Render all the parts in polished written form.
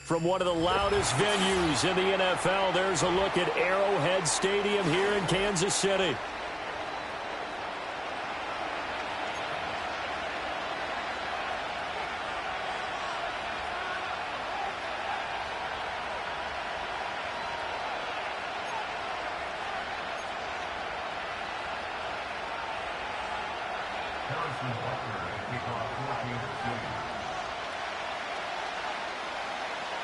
From one of the loudest venues in the NFL, there's a look at Arrowhead Stadium here in Kansas City.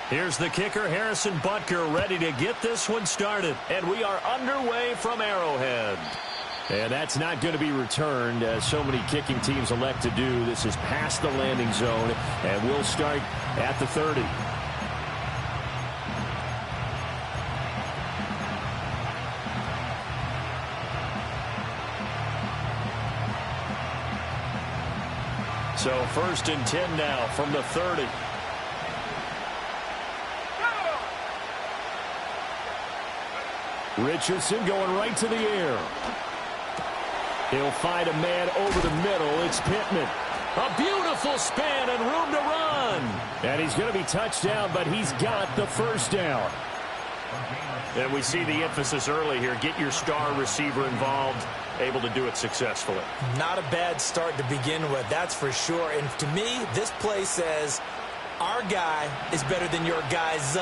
Here's the kicker, Harrison Butker, ready to get this one started. And we are underway from Arrowhead. And that's not going to be returned, as so many kicking teams elect to do. This is past the landing zone, and we'll start at the 30. So 1st and 10 now from the 30. Richardson going right to the air. He'll find a man over the middle. It's Pittman. A beautiful span and room to run. And he's going to be touched down, but he's got the first down. And we see the emphasis early here. Get your star receiver involved, able to do it successfully. Not a bad start to begin with, that's for sure. And to me, this play says our guy is better than your guys.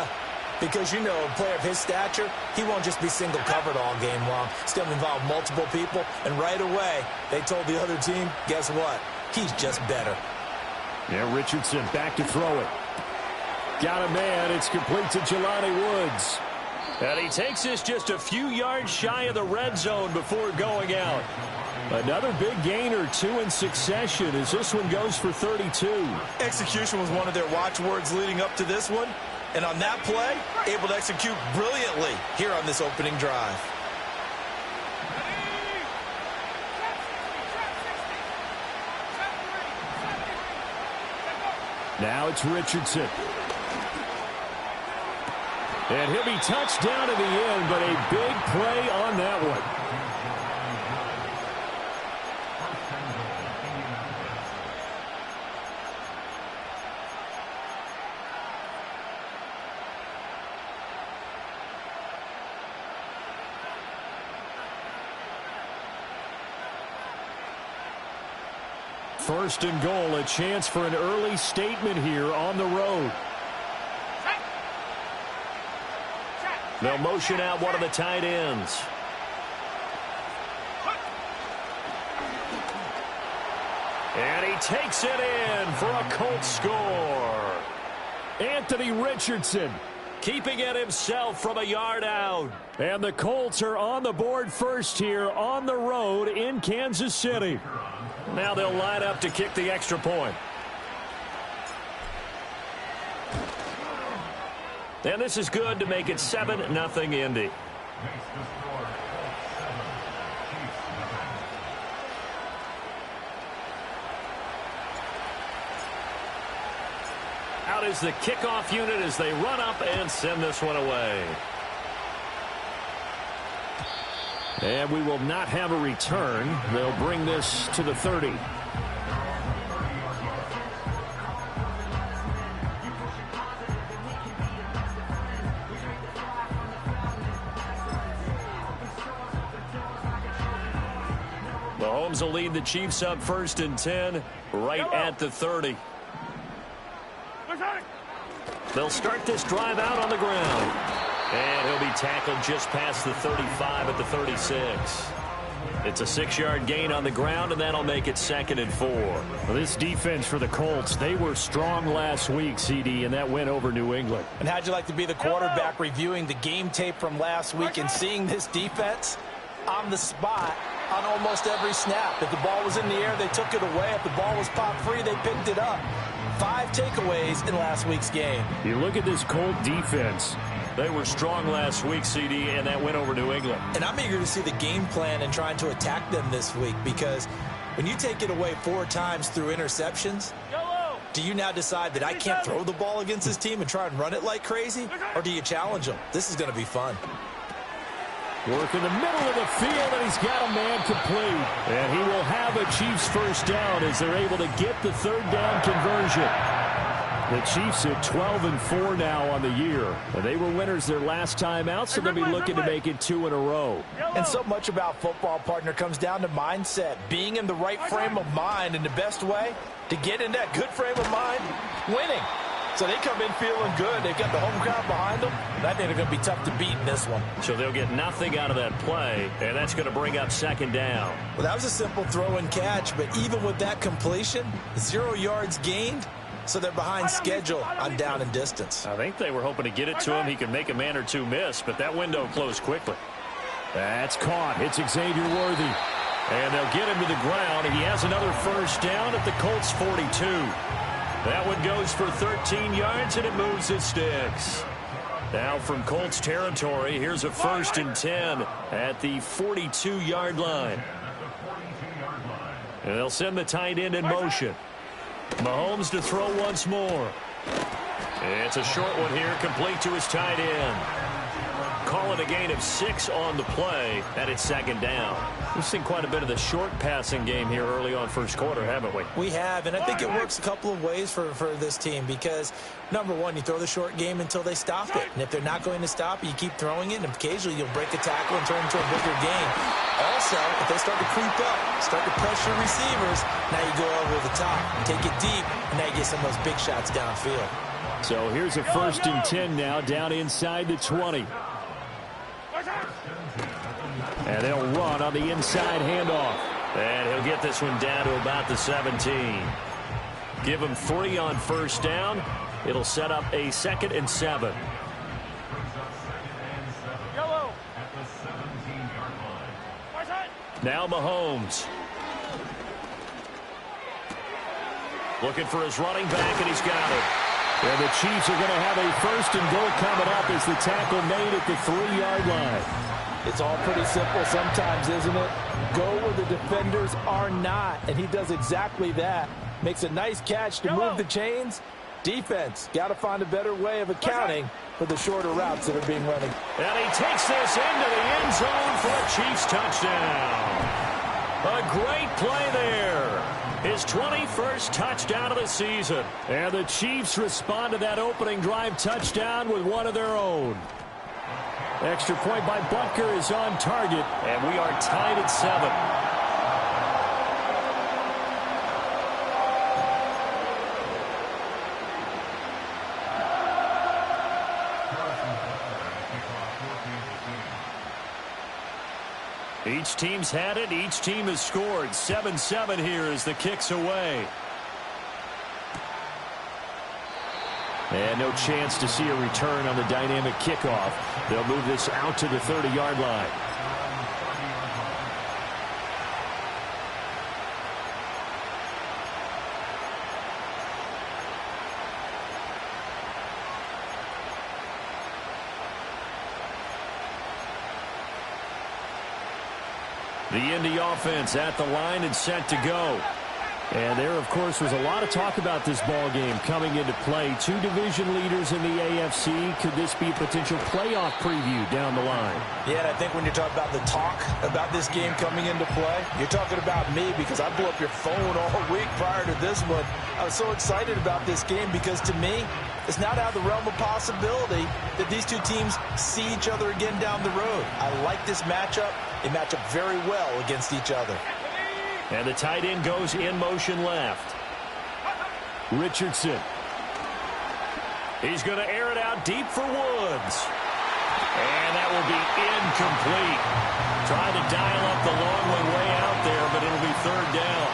Because, you know, a player of his stature, he won't just be single covered all game long. Still involve multiple people. And right away, they told the other team, guess what? He's just better. Yeah, Richardson back to throw it. Got a man. It's complete to Jelani Woods. And he takes this just a few yards shy of the red zone before going out. Another big gain or two in succession as this one goes for 32. Execution was one of their watchwords leading up to this one. And on that play, able to execute brilliantly here on this opening drive. Now it's Richardson. And he'll be touched down to the end, but a big play on that one. First and goal, a chance for an early statement here on the road. They'll motion out one of the tight ends. And he takes it in for a Colts score. Anthony Richardson keeping it himself from a yard out. And the Colts are on the board first here on the road in Kansas City. Now they'll line up to kick the extra point. And this is good to make it 7-0 Indy. Out is the kickoff unit as they run up and send this one away. And we will not have a return. They'll bring this to the 30. Mahomes will lead the Chiefs up 1st and 10 right at the 30. They'll start this drive out on the ground. And he'll be tackled just past the 35 at the 36. It's a 6-yard gain on the ground, and that'll make it 2nd and 4. Well, this defense for the Colts, they were strong last week, CD, and that went over New England. And how'd you like to be the quarterback reviewing the game tape from last week and seeing this defense on the spot on almost every snap? If the ball was in the air, they took it away. If the ball was popped free, they picked it up. 5 takeaways in last week's game. You look at this Colt defense. They were strong last week, CD, and that went over New England. And I'm eager to see the game plan and trying to attack them this week, because when you take it away 4 times through interceptions, do you now decide that I can't throw the ball against this team and try and run it like crazy? Or do you challenge them? This is going to be fun. Work in the middle of the field, and he's got a man complete. And he will have a Chiefs first down as they're able to get the 3rd down conversion. The Chiefs at 12-4 now on the year. They were winners their last time out, so they'll be looking to make it 2 in a row. And so much about football, partner, comes down to mindset. Being in the right frame of mind, and the best way to get in that good frame of mind, winning. So they come in feeling good. They've got the home crowd behind them, and I think they're going to be tough to beat in this one. So they'll get nothing out of that play, and that's going to bring up second down. Well, that was a simple throw and catch, but even with that completion, 0 yards gained. So they're behind schedule on down and distance. I think they were hoping to get it to him. He could make a man or two miss, but that window closed quickly. That's caught. It's Xavier Worthy. And they'll get him to the ground. He has another first down at the Colts 42. That one goes for 13 yards, and it moves his sticks. Now from Colts territory, here's a 1st and 10 at the 42-yard line. And they'll send the tight end in motion. Mahomes to throw once more. It's a short one here, complete to his tight end. Call it a gain of 6 on the play, and it's second down. We've seen quite a bit of the short passing game here early on first quarter, haven't we? We have, and I think it works a couple of ways for this team because, number one, you throw the short game until they stop it. And if they're not going to stop it, you keep throwing it, and occasionally you'll break a tackle and turn it into a bigger game. Also, if they start to creep up, start to pressure receivers, now you go over the top, take it deep, and now you get some of those big shots downfield. So here's a 1st and 10 now, down inside the 20. And they'll run on the inside handoff. And he'll get this one down to about the 17. Give him 3 on first down. It'll set up a 2nd and 7. Now Mahomes. Looking for his running back, and he's got it. And the Chiefs are going to have a 1st and goal coming up as the tackle made at the 3-yard line. It's all pretty simple sometimes, isn't it? Go where the defenders are not, and he does exactly that. Makes a nice catch to move the chains. Defense, got to find a better way of accounting for the shorter routes that are being running. And he takes this into the end zone for a Chiefs touchdown. A great play there. His 21st touchdown of the season. And the Chiefs respond to that opening drive touchdown with one of their own. Extra point by Butker is on target, and we are tied at 7. Each team's had it. Each team has scored. 7-7 here as the kick's away. And no chance to see a return on the dynamic kickoff. They'll move this out to the 30-yard line. The Indy offense at the line and set to go. And there, of course, was a lot of talk about this ball game coming into play. 2 division leaders in the AFC. Could this be a potential playoff preview down the line? Yeah, and I think when you're talking about the talk about this game coming into play, you're talking about me because I blew up your phone all week prior to this one. I was so excited about this game because, to me, it's not out of the realm of possibility that these two teams see each other again down the road. I like this matchup. They match up very well against each other. And the tight end goes in motion left. Richardson. He's going to air it out deep for Woods. And that will be incomplete. Trying to dial up the long way out there, but it'll be 3rd down.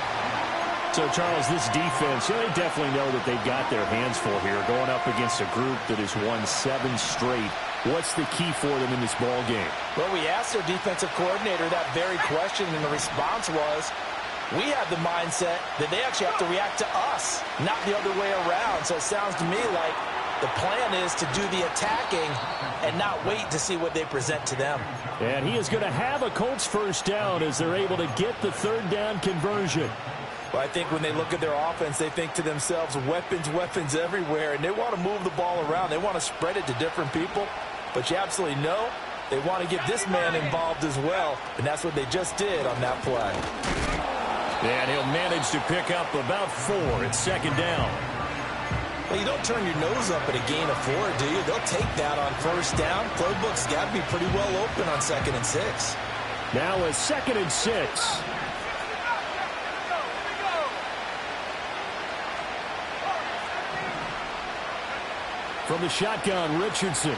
So, Charles, this defense, they definitely know that they've got their hands full here, going up against a group that has won 7 straight. What's the key for them in this ball game? Well, we asked their defensive coordinator that very question, and the response was, we have the mindset that they actually have to react to us, not the other way around. So it sounds to me like the plan is to do the attacking and not wait to see what they present to them. And he is going to have a Colts 1st down as they're able to get the 3rd down conversion. Well, I think when they look at their offense, they think to themselves, weapons, weapons everywhere, and they want to move the ball around. They want to spread it to different people, but you absolutely know they want to get this man involved as well, and that's what they just did on that play. And he'll manage to pick up about 4 at 2nd down. Well, you don't turn your nose up at a gain of 4, do you? They'll take that on first down. Playbook's got to be pretty well open on 2nd and 6. Now a 2nd and 6. From the shotgun, Richardson.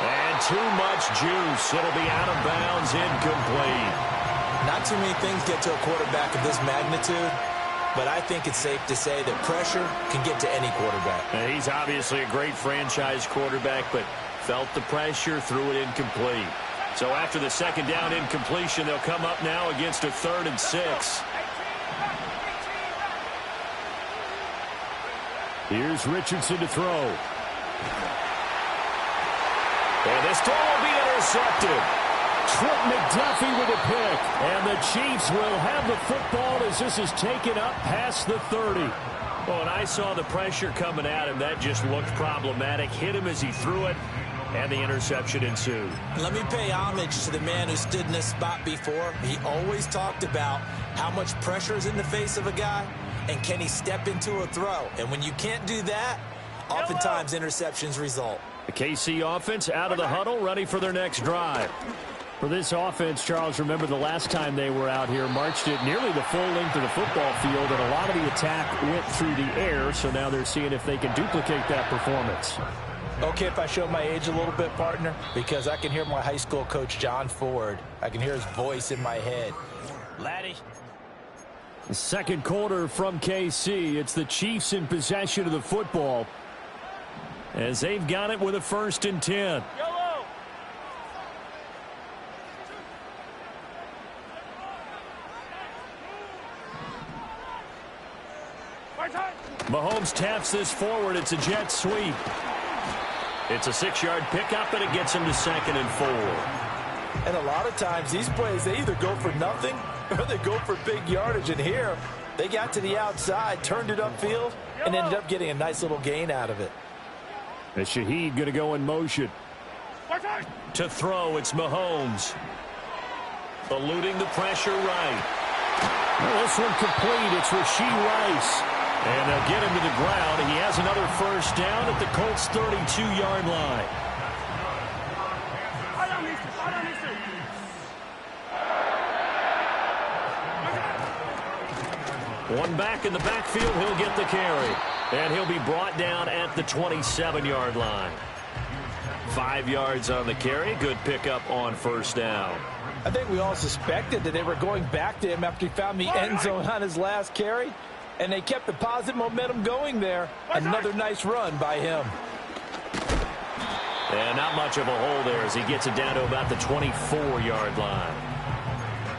And too much juice. It'll be out of bounds, incomplete. Not too many things get to a quarterback of this magnitude, but I think it's safe to say that pressure can get to any quarterback. And he's obviously a great franchise quarterback, but felt the pressure, threw it incomplete. So after the 2nd down incompletion, they'll come up now against a 3rd and 6. Here's Richardson to throw. And this throw will be intercepted. Trent McDuffie with a pick. And the Chiefs will have the football as this is taken up past the 30. Well, and I saw the pressure coming at him. That just looked problematic. Hit him as he threw it, and the interception ensued. Let me pay homage to the man who stood in this spot before. He always talked about how much pressure is in the face of a guy, and can he step into a throw. And when you can't do that, oftentimes interceptions result. The KC offense out of the huddle, ready for their next drive. For this offense, Charles, remember the last time they were out here, marched it nearly the full length of the football field, and a lot of the attack went through the air, so now they're seeing if they can duplicate that performance. Okay, if I show my age a little bit, partner, because I can hear my high school coach, John Ford. I can hear his voice in my head. Laddie. The 2nd quarter from KC. It's the Chiefs in possession of the football as they've got it with a 1st and 10. Mahomes taps this forward. It's a jet sweep. It's a 6-yard pickup, and it gets him to 2nd and 4. And a lot of times these plays, they either go for nothing or they go for big yardage. And here, they got to the outside, turned it upfield, and ended up getting a nice little gain out of it. And Shaheed going to go in motion. To throw, it's Mahomes. Eluding the pressure right. Well, this one complete. It's Rashee Rice. And they'll get him to the ground. He has another 1st down at the Colts' 32-yard line. One back in the backfield, he'll get the carry. And he'll be brought down at the 27-yard line. 5 yards on the carry. Good pickup on 1st down. I think we all suspected that they were going back to him after he found the end zone on his last carry. And they kept the positive momentum going there. Another nice run by him. And not much of a hole there as he gets it down to about the 24-yard line.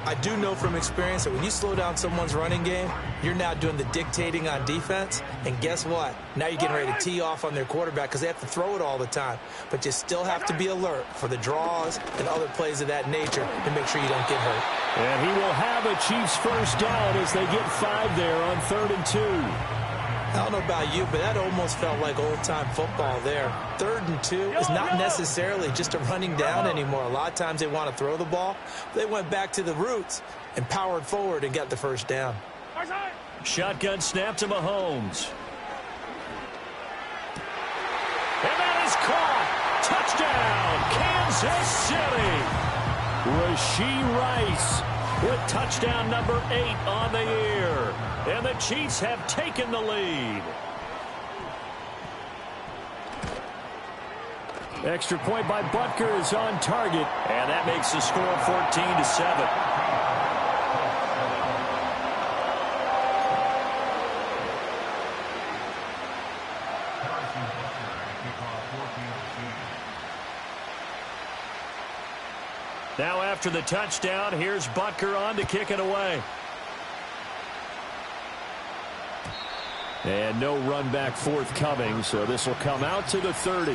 I do know from experience that when you slow down someone's running game, you're now doing the dictating on defense. And guess what? Now you're getting ready to tee off on their quarterback because they have to throw it all the time. But you still have to be alert for the draws and other plays of that nature to make sure you don't get hurt. And he will have a Chiefs 1st down as they get 5 there on 3rd and 2. I don't know about you, but that almost felt like old-time football there. 3rd and 2 is not necessarily just a running down anymore. A lot of times they want to throw the ball. They went back to the roots and powered forward and got the 1st down. Shotgun snap to Mahomes. And that is caught. Touchdown, Kansas City. Rashee Rice with touchdown number 8 on the year. And the Chiefs have taken the lead. Extra point by Butker is on target. And that makes the score 14-7. Now after the touchdown, here's Butker on to kick it away. And no run back forthcoming, so this will come out to the 30.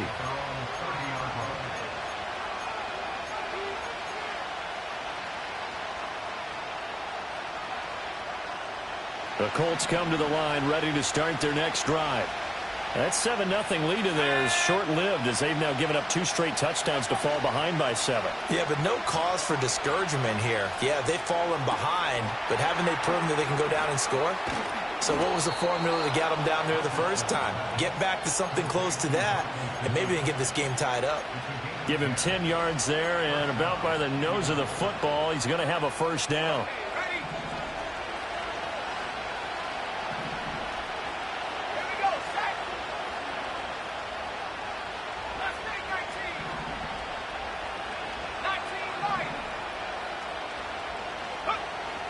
The Colts come to the line ready to start their next drive. That 7-0 lead in there is short-lived as they've now given up 2 straight touchdowns to fall behind by 7. Yeah, but no cause for discouragement here. Yeah, they've fallen behind, but haven't they proven that they can go down and score? So what was the formula that got them down there the first time? Get back to something close to that, and maybe they can get this game tied up. Give him 10 yards there, and about by the nose of the football, he's going to have a first down.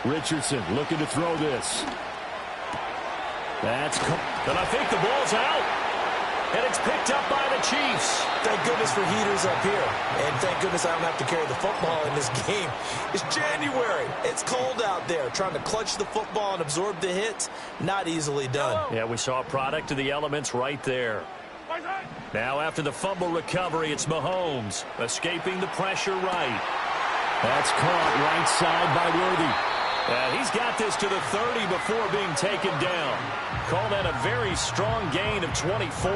Richardson looking to throw this. And I think the ball's out. And it's picked up by the Chiefs. Thank goodness for heaters up here. And thank goodness I don't have to carry the football in this game. It's January. It's cold out there. Trying to clutch the football and absorb the hits, not easily done. Yeah, we saw a product of the elements right there. Now after the fumble recovery, it's Mahomes escaping the pressure right. That's caught right side by Worthy. He's got this to the 30 before being taken down. Call that a very strong gain of 24.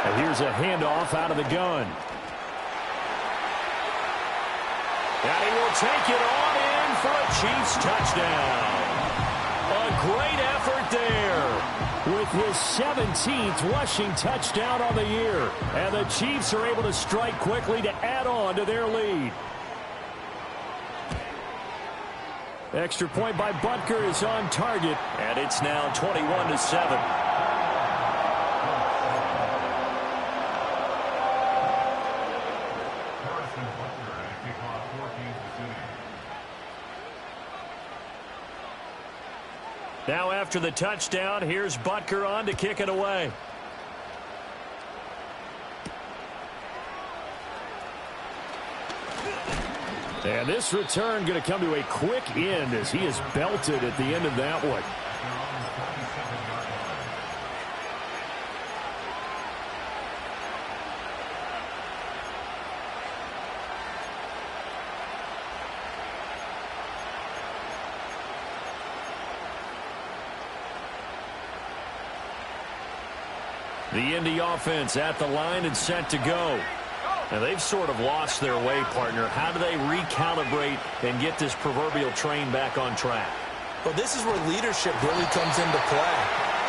And here's a handoff out of the gun. And he will take it on in for a Chiefs touchdown. A great effort there. With his 17th rushing touchdown on the year. And the Chiefs are able to strike quickly to add on to their lead. Extra point by Butker is on target. And it's now 21-7. Now after the touchdown, here's Butker on to kick it away. And this return going to come to a quick end as he is belted at the end of that one. The Indy offense at the line and set to go. Now they've sort of lost their way, partner. How do they recalibrate and get this proverbial train back on track? Well, this is where leadership really comes into play.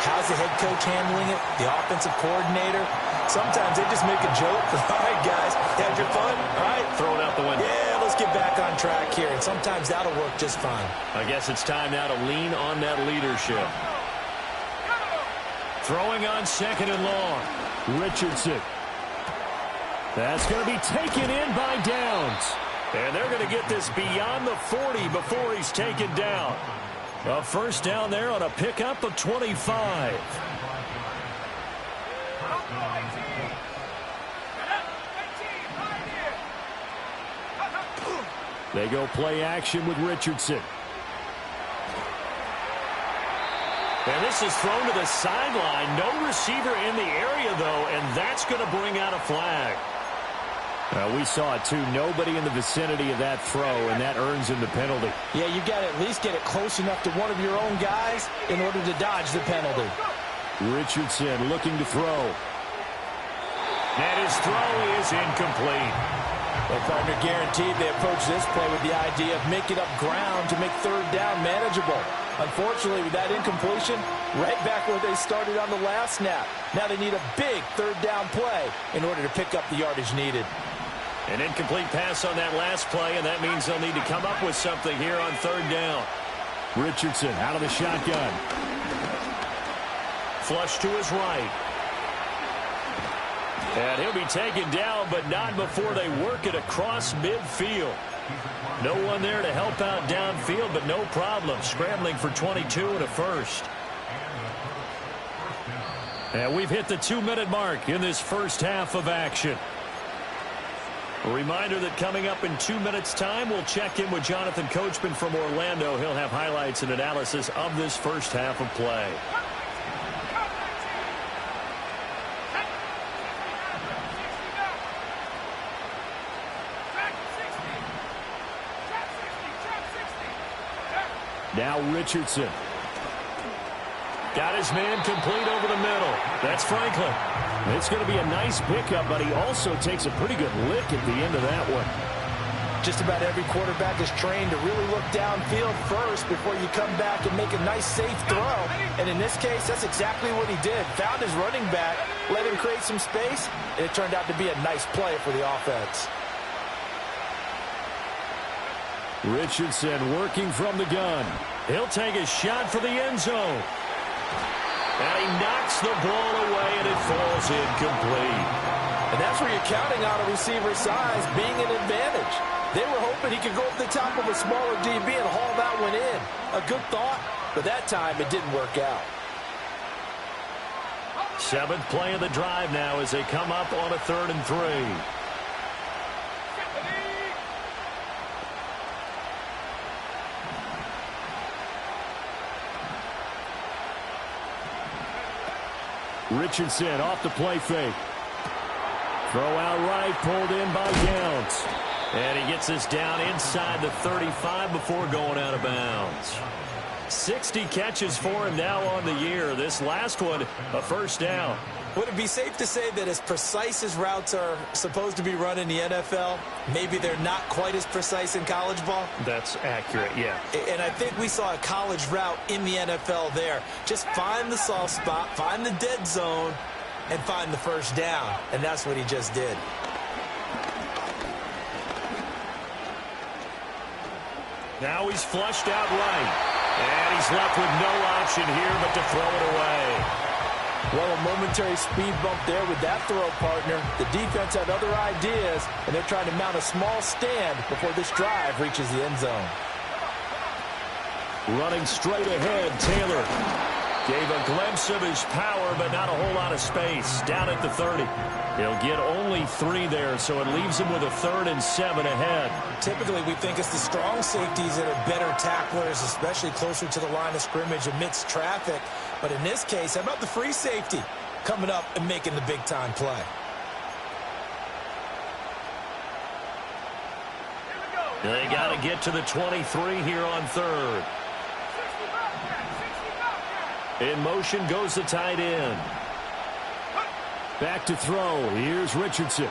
How's the head coach handling it? The offensive coordinator? Sometimes they just make a joke. All right, guys, had your fun? All right. Throw it out the window. Yeah, let's get back on track here. And sometimes that'll work just fine. I guess it's time now to lean on that leadership. Throwing on second and long. Richardson. That's going to be taken in by Downs. And they're going to get this beyond the 40 before he's taken down. A first down there on a pickup of 25. They go play action with Richardson. And this is thrown to the sideline. No receiver in the area, though, and that's going to bring out a flag. We saw it, too. Nobody in the vicinity of that throw, and that earns him the penalty. Yeah, you got to at least get it close enough to one of your own guys in order to dodge the penalty. Richardson looking to throw. And his throw is incomplete. Well, partner, guaranteed they approach this play with the idea of making up ground to make third down manageable. Unfortunately, with that incompletion, right back where they started on the last snap. Now they need a big third down play in order to pick up the yardage needed. An incomplete pass on that last play, and that means they'll need to come up with something here on third down. Richardson out of the shotgun. Flush to his right. And he'll be taken down, but not before they work it across midfield. No one there to help out downfield, but no problem. Scrambling for 22 and a first. And we've hit the 2-minute mark in this first half of action. A reminder that coming up in 2 minutes' time, we'll check in with Jonathan Coachman from Orlando. He'll have highlights and analysis of this first half of play. Now Richardson. Got his man complete over the middle. That's Franklin. It's going to be a nice pickup, but he also takes a pretty good lick at the end of that one. Just about every quarterback is trained to really look downfield first before you come back and make a nice, safe throw. And in this case, that's exactly what he did. Found his running back, let him create some space, and it turned out to be a nice play for the offense. Richardson working from the gun. He'll take a shot for the end zone. And he knocks the ball away, and it falls incomplete. And that's where you're counting on a receiver's size being an advantage. They were hoping he could go over the top of a smaller DB and haul that one in. A good thought, but that time it didn't work out. 7th play of the drive now as they come up on a 3rd and 3. Richardson off the play fake. Throw out right, pulled in by Downs. And he gets us down inside the 35 before going out of bounds. 60 catches for him now on the year. This last one, a first down. Would it be safe to say that as precise as routes are supposed to be run in the NFL, maybe they're not quite as precise in college ball? That's accurate, yeah. And I think we saw a college route in the NFL there. Just find the soft spot, find the dead zone, and find the first down. And that's what he just did. Now he's flushed out right. And he's left with no option here but to throw it away. Well, a momentary speed bump there with that throw, partner. The defense had other ideas, and they're trying to mount a small stand before this drive reaches the end zone. Running straight ahead, Taylor gave a glimpse of his power, but not a whole lot of space. Down at the 30. He'll get only 3 there, so it leaves him with a 3rd and 7 ahead. Typically, we think it's the strong safeties that are better tacklers, especially closer to the line of scrimmage amidst traffic. But in this case, how about the free safety coming up and making the big-time play? They got to get to the 23 here on 3rd. In motion goes the tight end. Back to throw. Here's Richardson.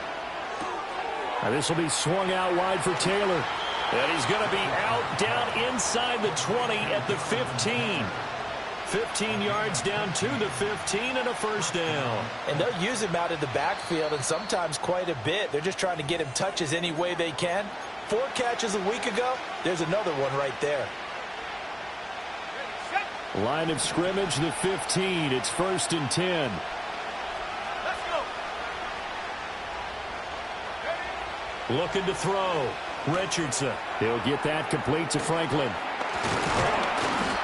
Now this will be swung out wide for Taylor. And he's going to be out down inside the 20 at the 15. 15 yards down to the 15 and a first down. And they'll use him out in the backfield, and sometimes quite a bit. They're just trying to get him touches any way they can. 4 catches a week ago. There's another one right there. Line of scrimmage, the 15. It's 1st and 10. Looking to throw. Richardson. He'll get that complete to Franklin.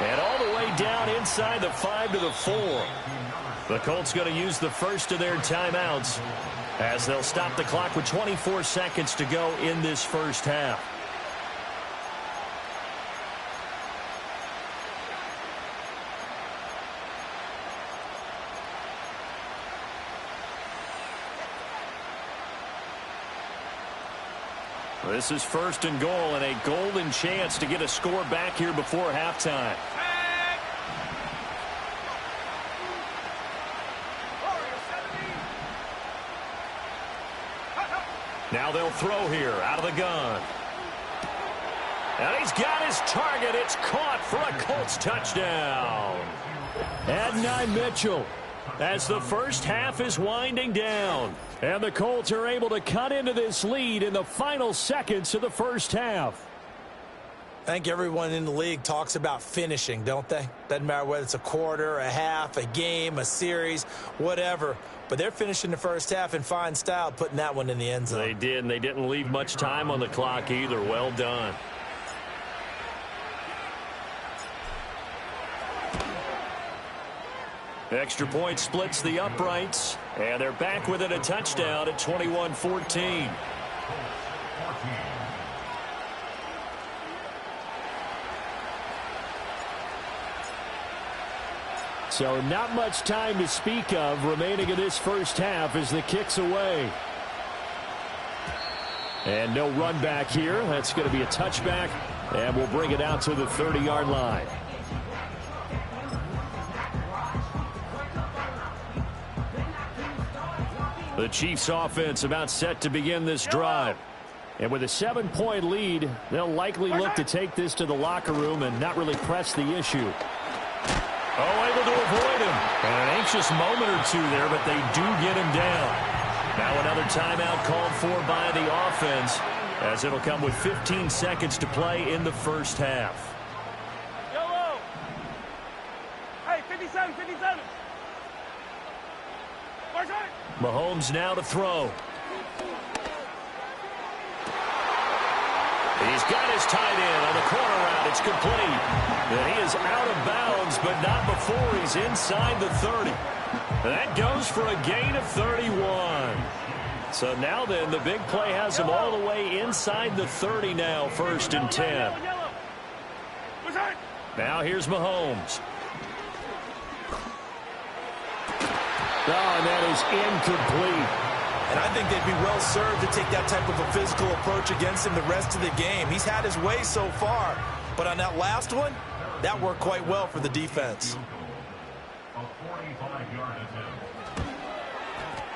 And all the way down inside the 5 to the 4. The Colts going to use the first of their timeouts as they'll stop the clock with 24 seconds to go in this first half. This is 1st and goal and a golden chance to get a score back here before halftime. Now they'll throw here out of the gun. And he's got his target. It's caught for a Colts touchdown. Adonai Mitchell as the first half is winding down. And the Colts are able to cut into this lead in the final seconds of the first half. I think everyone in the league talks about finishing, don't they? Doesn't matter whether it's a quarter, a half, a game, a series, whatever. But they're finishing the first half in fine style, putting that one in the end zone. They did, and they didn't leave much time on the clock either. Well done. Extra point splits the uprights, and they're back within a touchdown at 21-14. So not much time to speak of remaining in this first half as the kick's away. And no run back here. That's going to be a touchback, and we'll bring it out to the 30-yard line. The Chiefs offense about set to begin this drive. And with a 7-point lead, they'll likely look to take this to the locker room and not really press the issue. Oh, able to avoid him. And an anxious moment or two there, but they do get him down. Now another timeout called for by the offense, as it'll come with 15 seconds to play in the first half. Yellow. Hey, 57, 57. Mahomes now to throw. He's got his tight end on the corner route. It's complete. And he is out of bounds, but not before he's inside the 30. That goes for a gain of 31. So now then, the big play has him all the way inside the 30 now, 1st and 10. Now here's Mahomes. Oh, and that is incomplete. And I think they'd be well served to take that type of a physical approach against him the rest of the game. He's had his way so far. But on that last one, that worked quite well for the defense.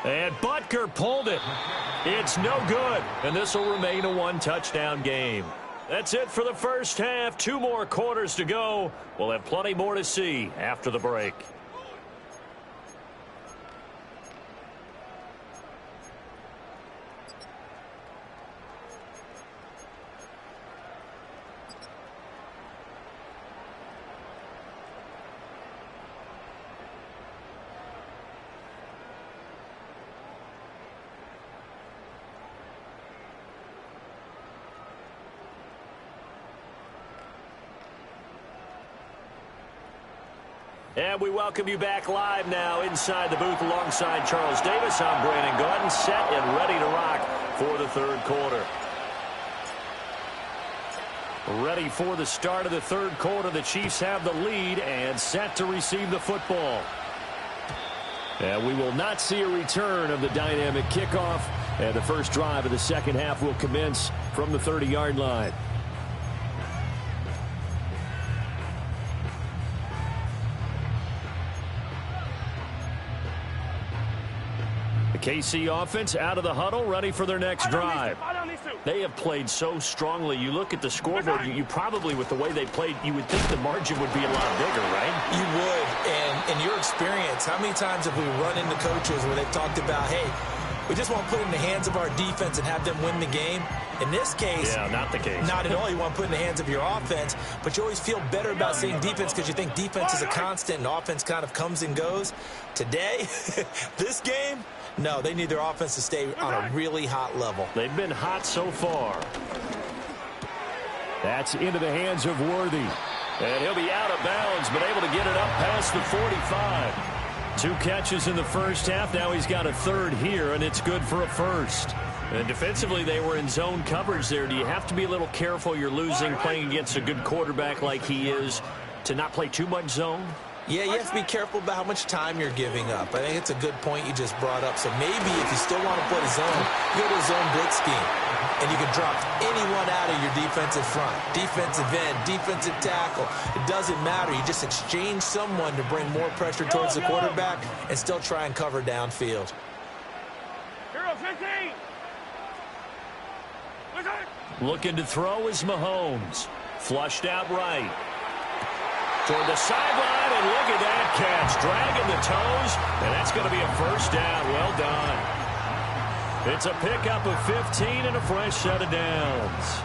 And Butker pulled it. It's no good. And this will remain a one-touchdown game. That's it for the first half. 2 more quarters to go. We'll have plenty more to see after the break. And we welcome you back live now inside the booth alongside Charles Davis. I'm Brandon Gordon, set and ready to rock for the 3rd quarter. Ready for the start of the 3rd quarter. The Chiefs have the lead and set to receive the football. And we will not see a return of the dynamic kickoff. And the first drive of the second half will commence from the 30-yard line. KC offense out of the huddle, ready for their next drive. They have played so strongly. You look at the scoreboard, you probably, with the way they played, you would think the margin would be a lot bigger, right? You would. And in your experience, how many times have we run into coaches where they've talked about, hey, we just want to put it in the hands of our defense and have them win the game? In this case, yeah, not the case. Not at all. You want to put it in the hands of your offense, but you always feel better about seeing defense because you think defense is a constant and offense kind of comes and goes. Today, this game, no, they need their offense to stay on a really hot level. They've been hot so far. That's into the hands of Worthy. And he'll be out of bounds, but able to get it up past the 45. 2 catches in the first half. Now he's got a 3rd here, and it's good for a 1st. And defensively, they were in zone coverage there. Do you have to be a little careful? You're losing playing against a good quarterback like he is to not play too much zone? Yeah, you have to be careful about how much time you're giving up. I think it's a good point you just brought up. So maybe if you still want to play zone, you go to a zone blitz scheme. And you can drop anyone out of your defensive front. Defensive end, defensive tackle. It doesn't matter. You just exchange someone to bring more pressure towards the quarterback and still try and cover downfield. Hero 15. Looking to throw is Mahomes. Flushed out right. Toward the sideline, and look at that catch. Dragging the toes, and that's going to be a 1st down. Well done. It's a pickup of 15 and a fresh set of downs.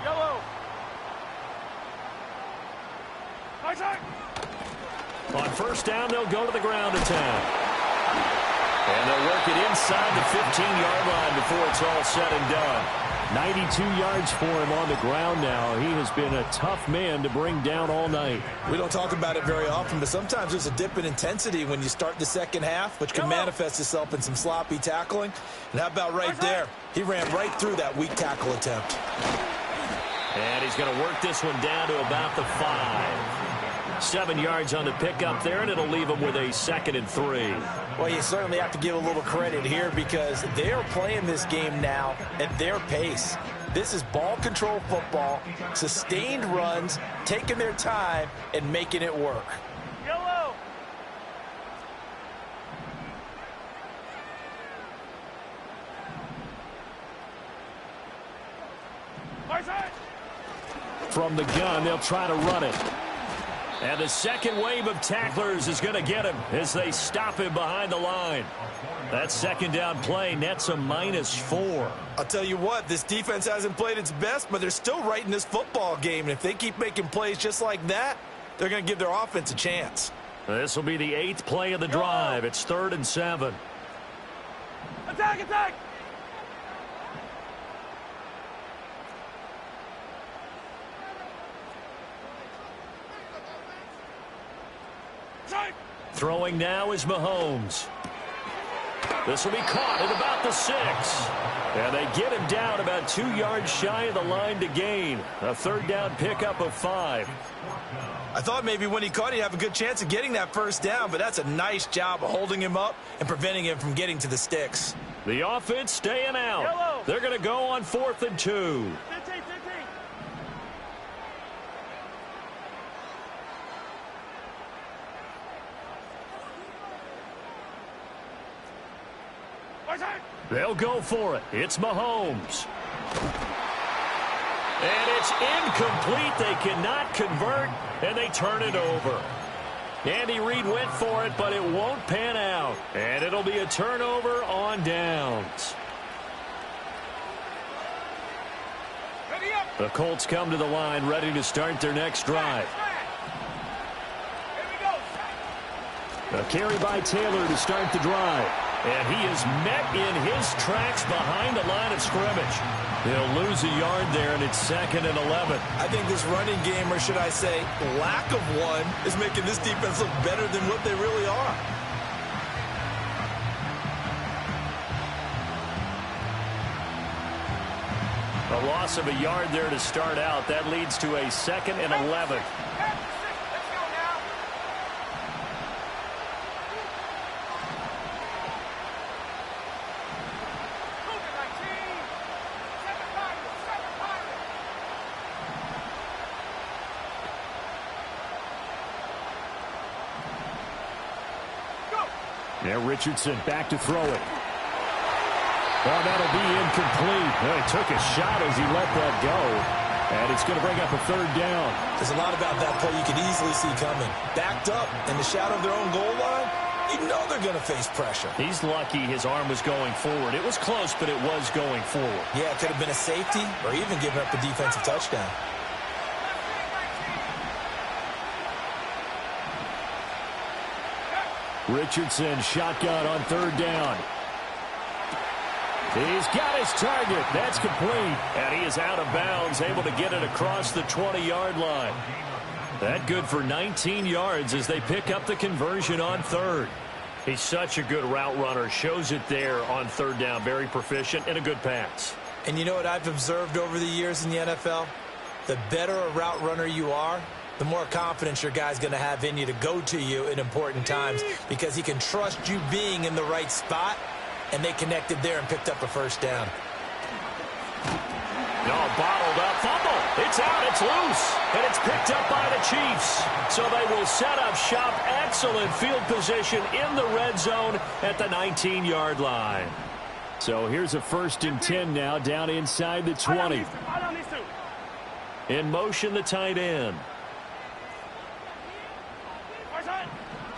Yellow. On 1st down, they'll go to the ground attack. And they'll work it inside the 15-yard line before it's all said and done. 92 yards for him on the ground now. He has been a tough man to bring down all night. We don't talk about it very often, but sometimes there's a dip in intensity when you start the second half, which can manifest itself in some sloppy tackling. And how about right there? He ran right through that weak tackle attempt. And he's going to work this one down to about the 5. 7 yards on the pickup there, and it'll leave him with a 2nd and 3. Well, you certainly have to give a little credit here because they are playing this game now at their pace. This is ball control football, sustained runs, taking their time and making it work. Yellow. from the gun. They'll try to run it. And the second wave of tacklers is going to get him as they stop him behind the line. That second down play nets a -4. I'll tell you what, this defense hasn't played its best, but they're still right in this football game. And if they keep making plays just like that, they're going to give their offense a chance. This will be the 8th play of the drive. It's 3rd and 7. Attack, attack! Throwing now is Mahomes. This will be caught at about the 6. And they get him down about 2 yards shy of the line to gain. A 3rd down pickup of 5. I thought maybe when he caught, he'd have a good chance of getting that first down, but that's a nice job of holding him up and preventing him from getting to the sticks. The offense staying out. Yellow. They're going to go on 4th and 2. 15, 15. They'll go for it. It's Mahomes. And it's incomplete. They cannot convert, and they turn it over. Andy Reid went for it, but it won't pan out. And it'll be a turnover on downs. The Colts come to the line ready to start their next drive. A carry by Taylor to start the drive. And he is met in his tracks behind the line of scrimmage. He'll lose a yard there, and it's 2nd and 11. I think this running game, or should I say lack of one, is making this defense look better than what they really are. A loss of a yard there to start out. That leads to a 2nd and 11. Now Richardson back to throw it. Oh, that'll be incomplete. Well, he took a shot as he let that go. And it's going to bring up a 3rd down. There's a lot about that play you could easily see coming. Backed up in the shadow of their own goal line, you know they're going to face pressure. He's lucky his arm was going forward. It was close, but it was going forward. Yeah, it could have been a safety or even giving up a defensive touchdown. Richardson shotgun on 3rd down. He's got his target. That's complete. And he is out of bounds, able to get it across the 20-yard line. That good for 19 yards as they pick up the conversion on 3rd. He's such a good route runner. Shows it there on 3rd down. Very proficient and a good pass. And you know what I've observed over the years in the NFL? The better a route runner you are, the more confidence your guy's going to have in you to go to you in important times because he can trust you being in the right spot, and they connected there and picked up a 1st down. No, bottled up. Fumble. It's out. It's loose. And it's picked up by the Chiefs. So they will set up shop. Excellent field position in the red zone at the 19-yard line. So here's a 1st and 10 now down inside the 20. In motion, the tight end.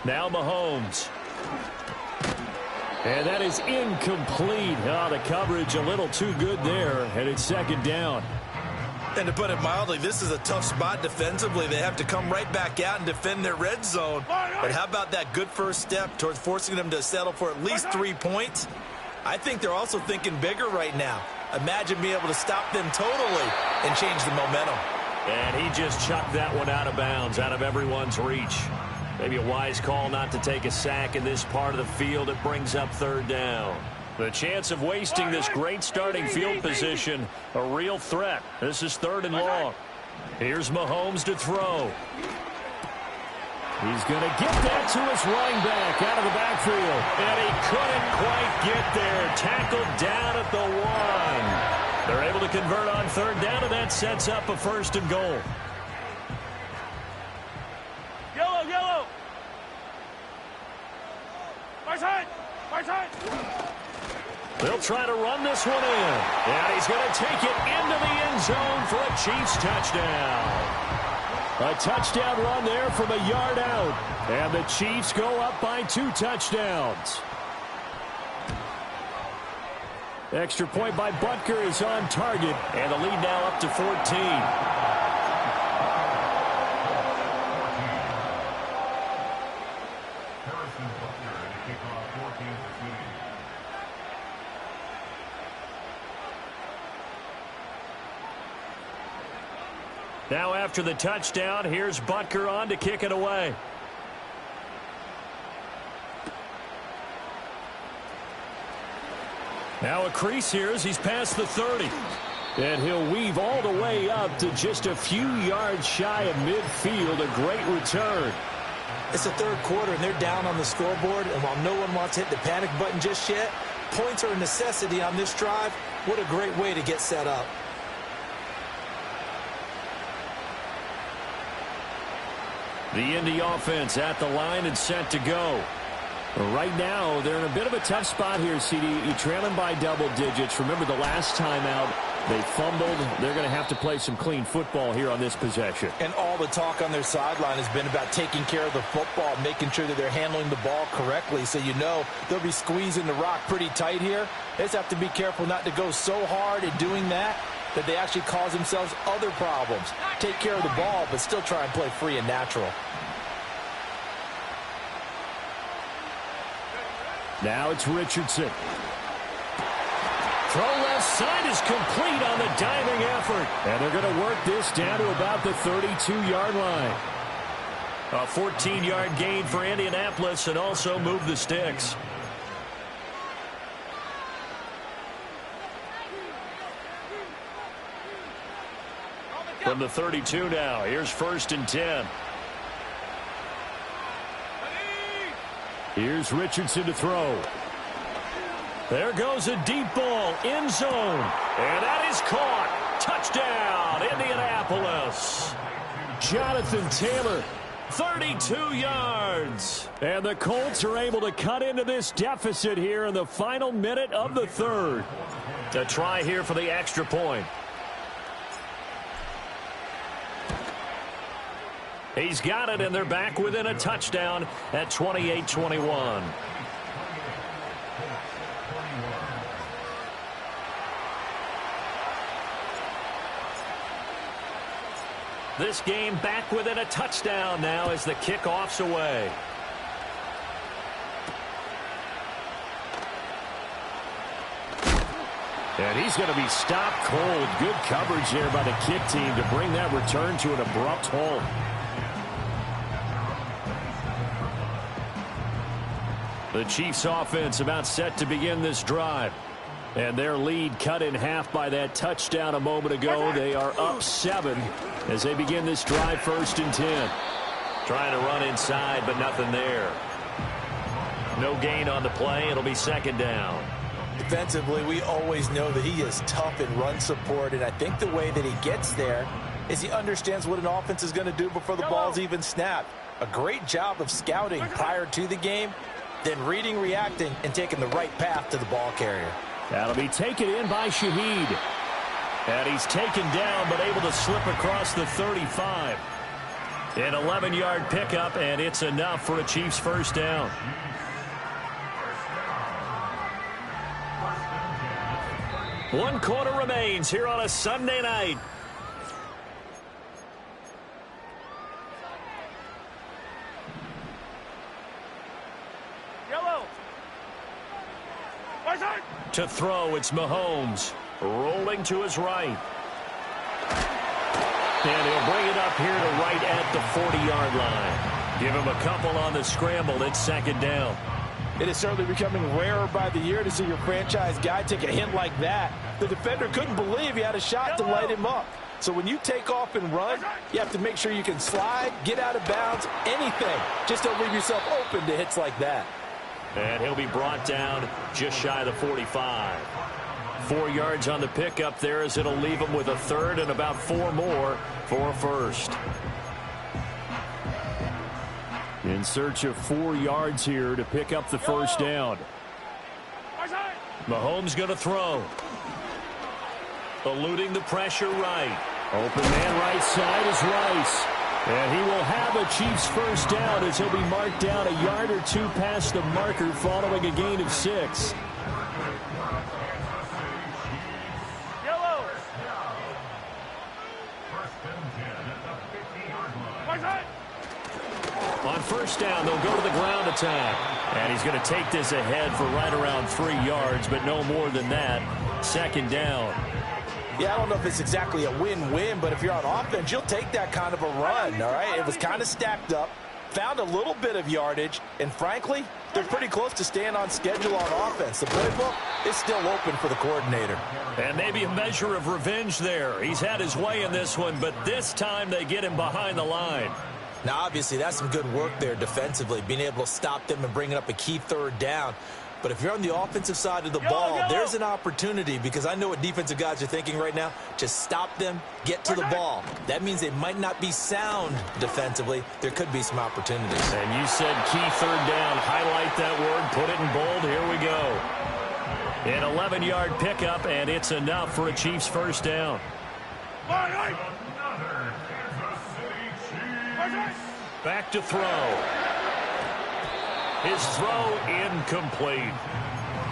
Now Mahomes. And that is incomplete. Oh, the coverage a little too good there, and it's 2nd down. And to put it mildly, this is a tough spot defensively. They have to come right back out and defend their red zone. But how about that good first step towards forcing them to settle for at least 3 points? I think they're also thinking bigger right now. Imagine being able to stop them totally and change the momentum. And he just chucked that one out of bounds, out of everyone's reach. Maybe a wise call not to take a sack in this part of the field. It brings up 3rd down. The chance of wasting this great starting field position, a real threat. This is 3rd and long. Here's Mahomes to throw. He's going to get that to his running back out of the backfield. And he couldn't quite get there. Tackled down at the 1. They're able to convert on 3rd down, and that sets up a 1st and goal. Yellow, yellow. Right side. Right side. They'll try to run this one in. And he's going to take it into the end zone for a Chiefs touchdown. A touchdown run there from a yard out. And the Chiefs go up by 2 touchdowns. Extra point by Butker is on target. And the lead now up to 14. Now after the touchdown, here's Butker on to kick it away. Now a crease here as he's past the 30. And he'll weave all the way up to just a few yards shy of midfield. A great return. It's the third quarter, and they're down on the scoreboard. And while no one wants to hit the panic button just yet, points are a necessity on this drive. What a great way to get set up. The Indy offense at the line and set to go. Right now, they're in a bit of a tough spot here, CD. You're trailing by double digits. Remember the last time out, they fumbled. They're going to have to play some clean football here on this possession. And all the talk on their sideline has been about taking care of the football, making sure that they're handling the ball correctly. So you know they'll be squeezing the rock pretty tight here. They just have to be careful not to go so hard in doing that they actually cause themselves other problems. Take care of the ball, but still try and play free and natural. Now it's Richardson. Throw left side is complete on the diving effort. And they're going to work this down to about the 32-yard line. A 14-yard gain for Indianapolis and also move the sticks. From the 32 now, here's 1st and 10. Here's Richardson to throw. There goes a deep ball, end zone. And that is caught. Touchdown, Indianapolis. Jonathan Taylor, 32 yards. And the Colts are able to cut into this deficit here in the final minute of the third. To try here for the extra point. He's got it, and they're back within a touchdown at 28-21. This game back within a touchdown now as the kickoff's away. And he's going to be stopped cold. Good coverage there by the kick team to bring that return to an abrupt halt. The Chiefs offense about set to begin this drive. And their lead cut in half by that touchdown a moment ago. They are up 7 as they begin this drive 1st and 10. Trying to run inside, but nothing there. No gain on the play. It'll be 2nd down. Defensively, we always know that he is tough in run support, and I think the way that he gets there is he understands what an offense is going to do before the ball's even snapped. A great job of scouting prior to the game, then reading, reacting, and taking the right path to the ball carrier. That'll be taken in by Shaheed. And he's taken down, but able to slip across the 35. An 11-yard pickup, and it's enough for a Chiefs 1st down. One quarter remains here on a Sunday night. Yellow. To throw, it's Mahomes. Rolling to his right. And he'll bring it up here to right at the 40-yard line. Give him a couple on the scramble. It's 2nd down. It is certainly becoming rarer by the year to see your franchise guy take a hit like that. The defender couldn't believe he had a shot to light him up. So when you take off and run, you have to make sure you can slide, get out of bounds, anything. Just don't leave yourself open to hits like that. And he'll be brought down just shy of the 45. 4 yards on the pickup there as it'll leave him with a 3rd and about 4 more for a 1st. In search of 4 yards here to pick up the 1st down. Mahomes going to throw. Eluding the pressure right. Open man right side is Rice. And he will have a Chiefs first down as he'll be marked down a yard or two past the marker following a gain of 6. Yellow. On first down, they'll go to the ground attack. And he's going to take this ahead for right around 3 yards, but no more than that. Second down. Yeah, I don't know if it's exactly a win-win, but if you're on offense, you'll take that kind of a run, all right? It was kind of stacked up, found a little bit of yardage, and frankly, they're pretty close to staying on schedule on offense. The playbook is still open for the coordinator. And maybe a measure of revenge there. He's had his way in this one, but this time they get him behind the line. Now, obviously, that's some good work there defensively, being able to stop them and bringing up a key third down. But if you're on the offensive side of the ball, there's an opportunity, because I know what defensive guys are thinking right now. Just stop them, get to the ball. That means they might not be sound defensively. There could be some opportunities. And you said key third down. Highlight that word. Put it in bold. Here we go. An 11-yard pickup, and it's enough for a Chiefs first down. Back to throw. His throw incomplete.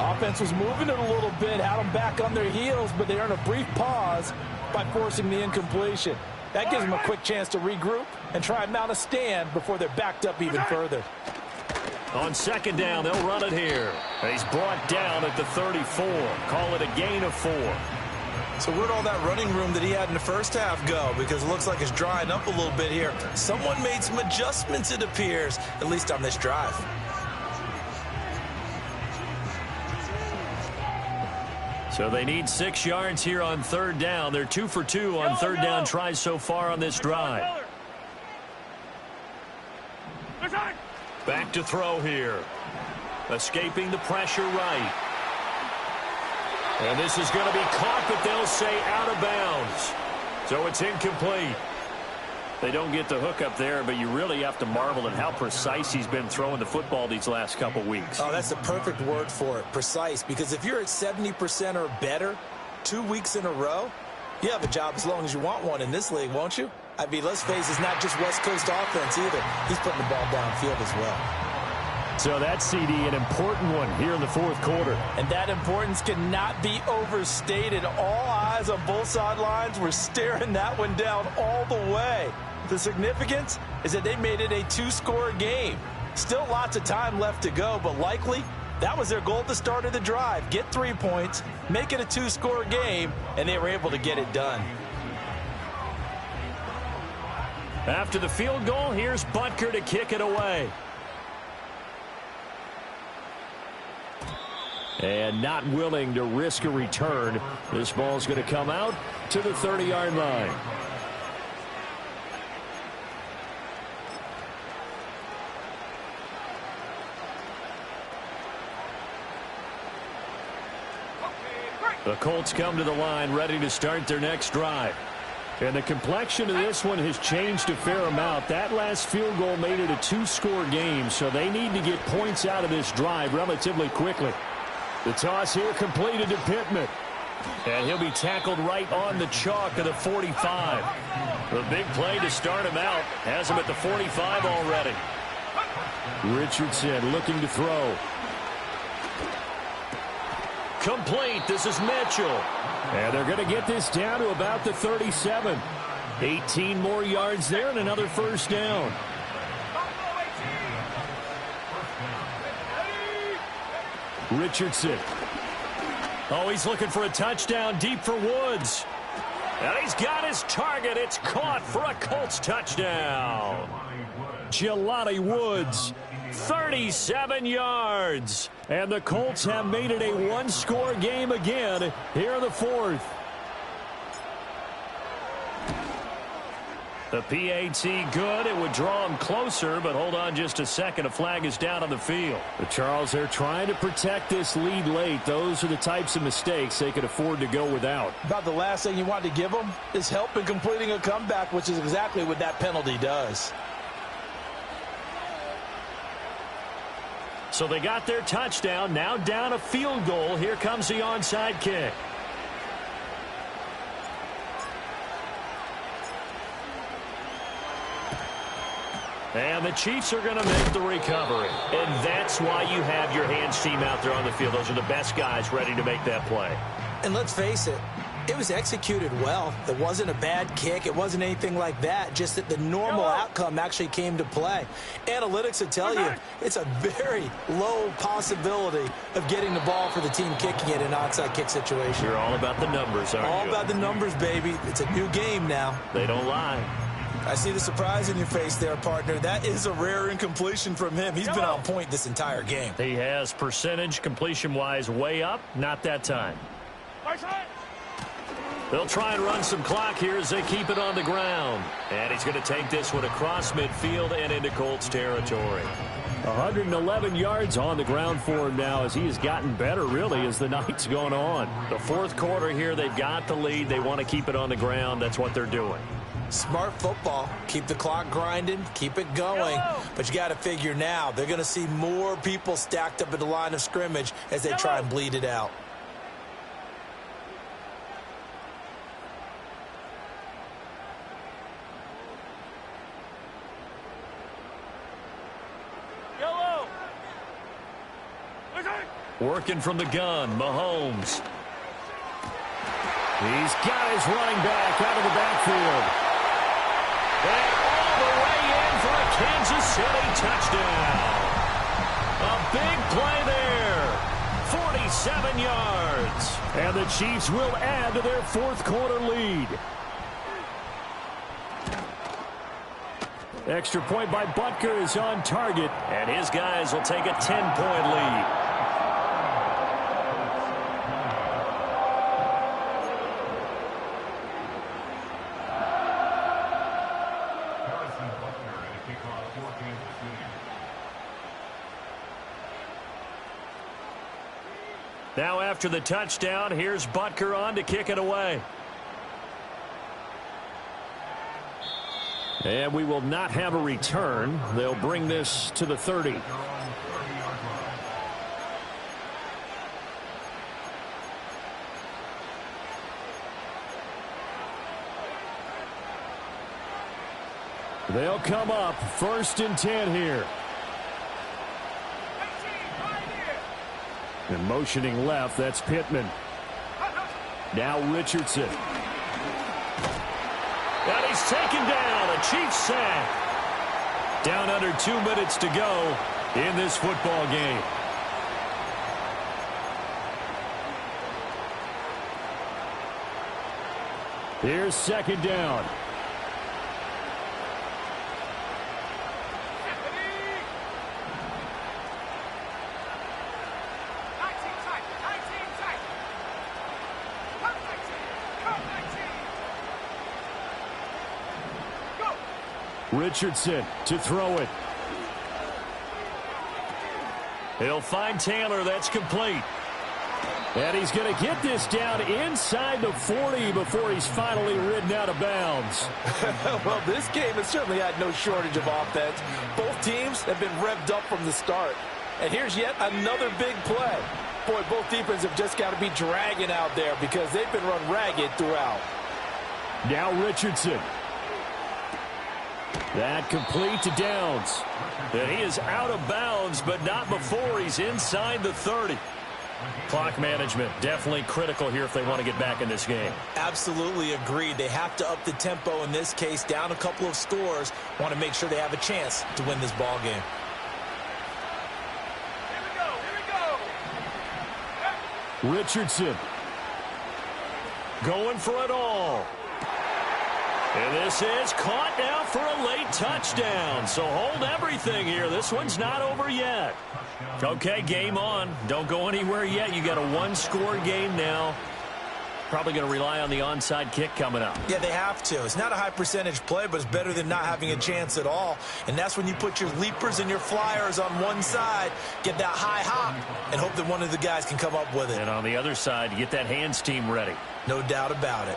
Offense was moving it a little bit, had them back on their heels, but they earned a brief pause by forcing the incompletion. That gives them a quick chance to regroup and try and mount a stand before they're backed up even further. On second down, they'll run it here. He's brought down at the 34. Call it a gain of 4. So where'd all that running room that he had in the first half go? Because it looks like it's drying up a little bit here. Someone made some adjustments, it appears, at least on this drive. So they need 6 yards here on third down. They're 2 for 2 on third down tries so far on this drive. Back to throw here. Escaping the pressure right. And this is going to be caught, but they'll say out of bounds. So it's incomplete. They don't get the hook up there, but you really have to marvel at how precise he's been throwing the football these last couple weeks. Oh, that's the perfect word for it, precise. Because if you're at 70% or better 2 weeks in a row, you have a job as long as you want one in this league, won't you? I mean, let's face it, it's not just West Coast offense either. He's putting the ball downfield as well. So that CD, an important one here in the fourth quarter. And that importance cannot be overstated. All eyes on both sidelines were staring that one down all the way. The significance is that they made it a 2-score game. Still lots of time left to go, but likely that was their goal at the start of the drive. Get 3 points, make it a 2-score game, and they were able to get it done. After the field goal, here's Butker to kick it away. And not willing to risk a return. This ball's going to come out to the 30-yard line. The Colts come to the line ready to start their next drive. And the complexion of this one has changed a fair amount. That last field goal made it a 2-score game, so they need to get points out of this drive relatively quickly. The toss here completed to Pittman. And he'll be tackled right on the chalk of the 45. The big play to start him out has him at the 45 already. Richardson looking to throw. Complete. This is Mitchell. And they're going to get this down to about the 37. 18 more yards there and another first down. Richardson. Oh, he's looking for a touchdown deep for Woods. And he's got his target. It's caught for a Colts touchdown. Jelani Woods, 37 yards. And the Colts have made it a 1-score game again here in the fourth. The PAT good. It would draw him closer, but hold on just a second. A flag is down on the field. The Charles, they're trying to protect this lead late. Those are the types of mistakes they could afford to go without. About the last thing you want to give them is help in completing a comeback, which is exactly what that penalty does. So they got their touchdown, now down a field goal. Here comes the onside kick. And the Chiefs are going to make the recovery. And that's why you have your hands team out there on the field. Those are the best guys ready to make that play. And let's face it, it was executed well. It wasn't a bad kick. It wasn't anything like that. Just that the normal outcome actually came to play. Analytics will tell you it's a very low possibility of getting the ball for the team kicking it in an onside kick situation. You're all about the numbers, aren't you? All about the numbers, baby. It's a new game now. They don't lie. I see the surprise in your face there, partner. That is a rare incompletion from him. He's been on point this entire game. He has percentage completion-wise way up. Not that time. They'll try and run some clock here as they keep it on the ground. And he's going to take this one across midfield and into Colts territory. 111 yards on the ground for him now as he has gotten better, really, as the night's going on. The fourth quarter here, they've got the lead. They want to keep it on the ground. That's what they're doing. Smart football. Keep the clock grinding. Keep it going. But you got to figure now, they're going to see more people stacked up at the line of scrimmage as they try and bleed it out. Working from the gun, Mahomes. He's got his running back out of the backfield. And all the way in for a Kansas City touchdown. A big play there. 47 yards. And the Chiefs will add to their fourth quarter lead. Extra point by Butker is on target. And his guys will take a 10-point lead. Now after the touchdown, here's Butker on to kick it away. And we will not have a return. They'll bring this to the 30. They'll come up 1st and 10 here. And motioning left, that's Pittman. Now Richardson. And he's taken down. A Chiefs sack. Down under 2 minutes to go in this football game. Here's 2nd down. Richardson to throw it. He'll find Taylor. That's complete. And he's going to get this down inside the 40 before he's finally ridden out of bounds. Well, this game has certainly had no shortage of offense. Both teams have been revved up from the start. And here's yet another big play. Boy, both defenses have just got to be dragging out there because they've been run ragged throughout. Now Richardson. That complete to Downs. And he is out of bounds, but not before he's inside the 30. Clock management definitely critical here if they want to get back in this game. Absolutely agreed. They have to up the tempo in this case, down a couple of scores. Want to make sure they have a chance to win this ball game. Richardson going for it all. And this is caught now for a late touchdown. So hold everything here. This one's not over yet. Okay, game on. Don't go anywhere yet. You got a one-score game now. Probably going to rely on the onside kick coming up. Yeah, they have to. It's not a high percentage play, but it's better than not having a chance at all. And that's when you put your leapers and your flyers on one side, get that high hop, and hope that one of the guys can come up with it. And on the other side, get that hands team ready. No doubt about it.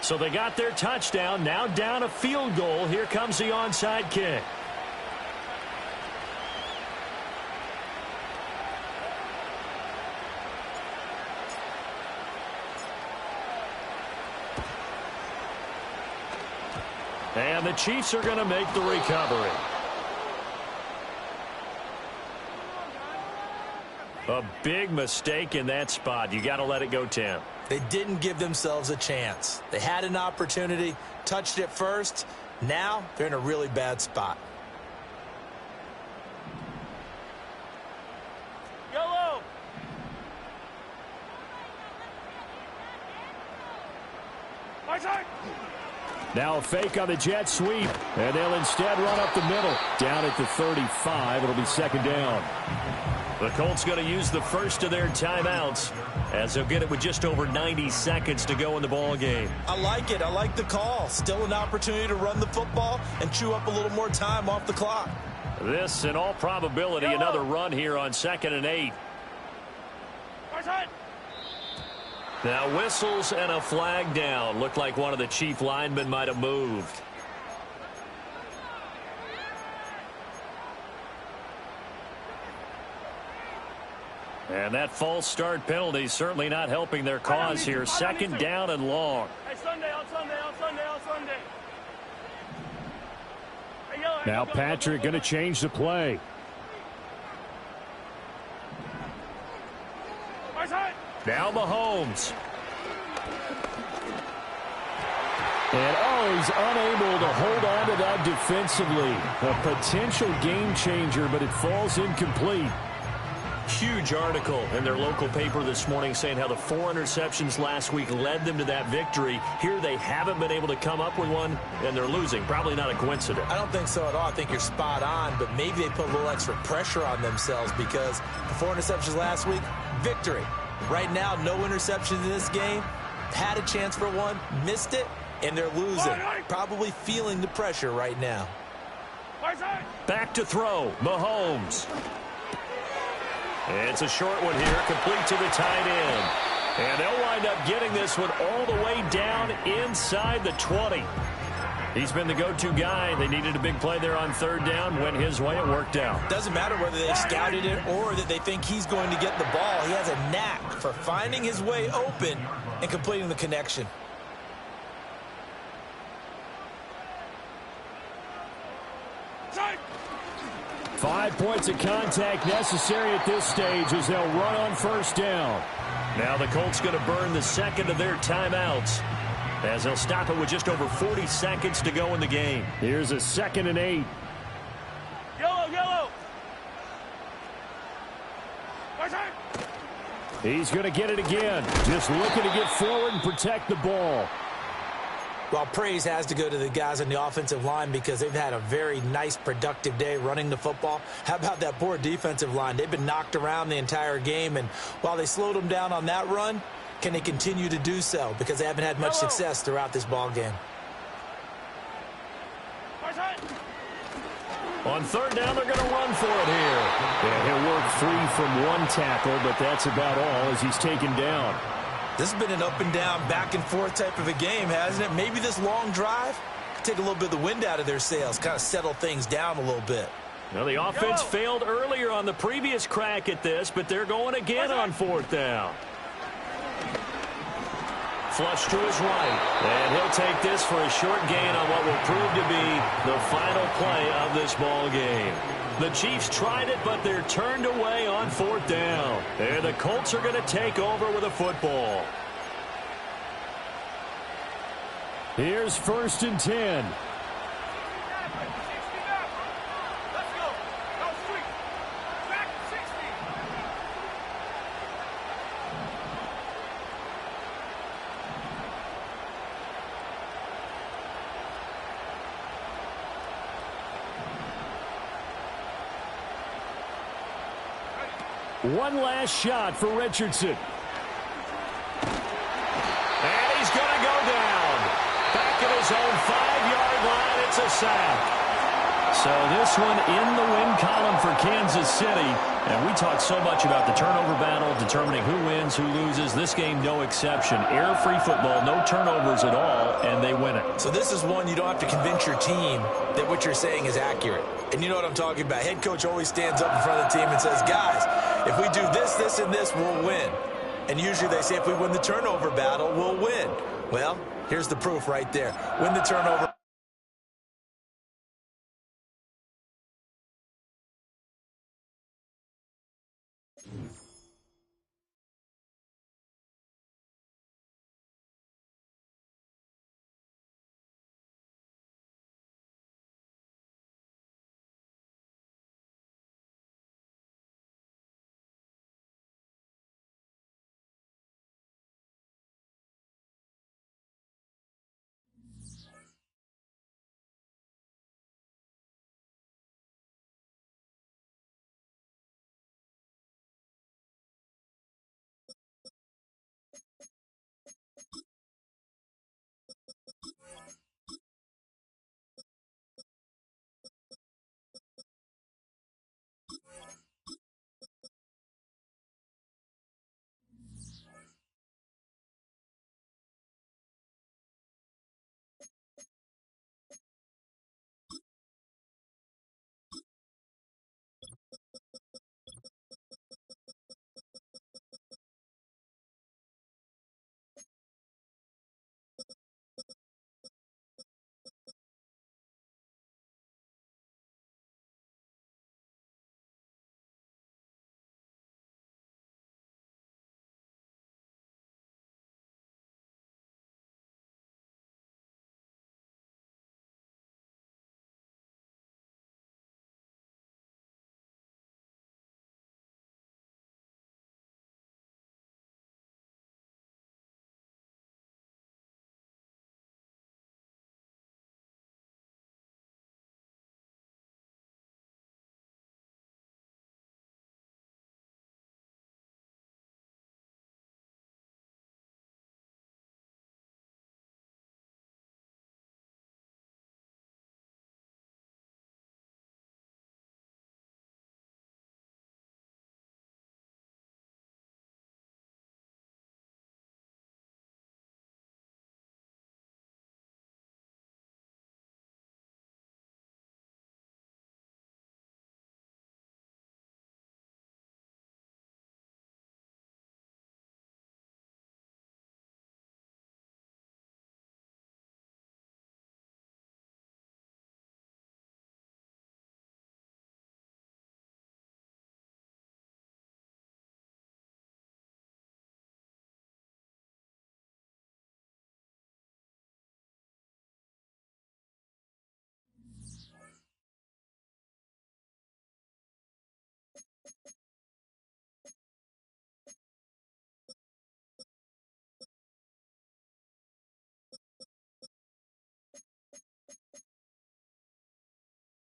So they got their touchdown, now down a field goal. Here comes the onside kick. And the Chiefs are going to make the recovery. A big mistake in that spot. You got to let it go, Tim. They didn't give themselves a chance. They had an opportunity, touched it first. Now they're in a really bad spot. Yellow. My side. Now a fake on the jet sweep, and they'll instead run up the middle. Down at the 35, it'll be second down. The Colts going to use the first of their timeouts as they'll get it with just over 90 seconds to go in the ball game. I like it. I like the call. Still an opportunity to run the football and chew up a little more time off the clock. This, in all probability, another run here on 2nd and 8. My side. Now whistles and a flag down. Looked like one of the Chief linemen might have moved. And that false start penalty certainly not helping their cause here. Second down and long. Hey, Sunday, on Sunday. Hey, yellow, Now go, Patrick going to change the play. My side. Now Mahomes. And he's unable to hold on to that defensively. A potential game changer, but it falls incomplete. Huge article in their local paper this morning saying how the 4 interceptions last week led them to that victory. Here they haven't been able to come up with one, and they're losing. Probably not a coincidence. I don't think so at all. I think you're spot on, but maybe they put a little extra pressure on themselves because the 4 interceptions last week, victory. Right now, no interceptions in this game. Had a chance for one, missed it, and they're losing. Probably feeling the pressure right now. My side. Back to throw, Mahomes. It's a short one here, complete to the tight end. And they'll wind up getting this one all the way down inside the 20. He's been the go-to guy. They needed a big play there on 3rd down. Went his way, it worked out. Doesn't matter whether they've scouted it or that they think he's going to get the ball. He has a knack for finding his way open and completing the connection. Side. 5 points of contact necessary at this stage as they'll run on 1st down. Now the Colts going to burn the second of their timeouts as they'll stop it with just over 40 seconds to go in the game. Here's a 2nd and 8. Yellow. My side. He's going to get it again. Just looking to get forward and protect the ball. Well, praise has to go to the guys on the offensive line because they've had a very nice, productive day running the football. How about that poor defensive line? They've been knocked around the entire game, and while they slowed them down on that run, can they continue to do so? Because they haven't had much success throughout this ball game. My side. On 3rd down, they're going to run for it here. Yeah, he'll work free from one tackle, but that's about all as he's taken down. This has been an up-and-down, back-and-forth type of a game, hasn't it? Maybe this long drive could take a little bit of the wind out of their sails, kind of settle things down a little bit. Well, the offense failed earlier on the previous crack at this, but they're going again on 4th down. Flush to his right, and he'll take this for a short gain on what will prove to be the final play of this ball game. The Chiefs tried it, but they're turned away on 4th down. And the Colts are going to take over with a football. Here's 1st and 10. Let's go. Go street. Back 60. One last shot for Richardson. And he's going to go down. Back at his own 5-yard line, it's a sack. So this one in the win column for Kansas City. And we talked so much about the turnover battle, determining who wins, who loses. This game, no exception. Error-free football, no turnovers at all, and they win it. So this is one you don't have to convince your team that what you're saying is accurate. And you know what I'm talking about. Head coach always stands up in front of the team and says, guys, if we do this, this, and this, we'll win. And usually they say if we win the turnover battle, we'll win. Well, here's the proof right there. Win the turnover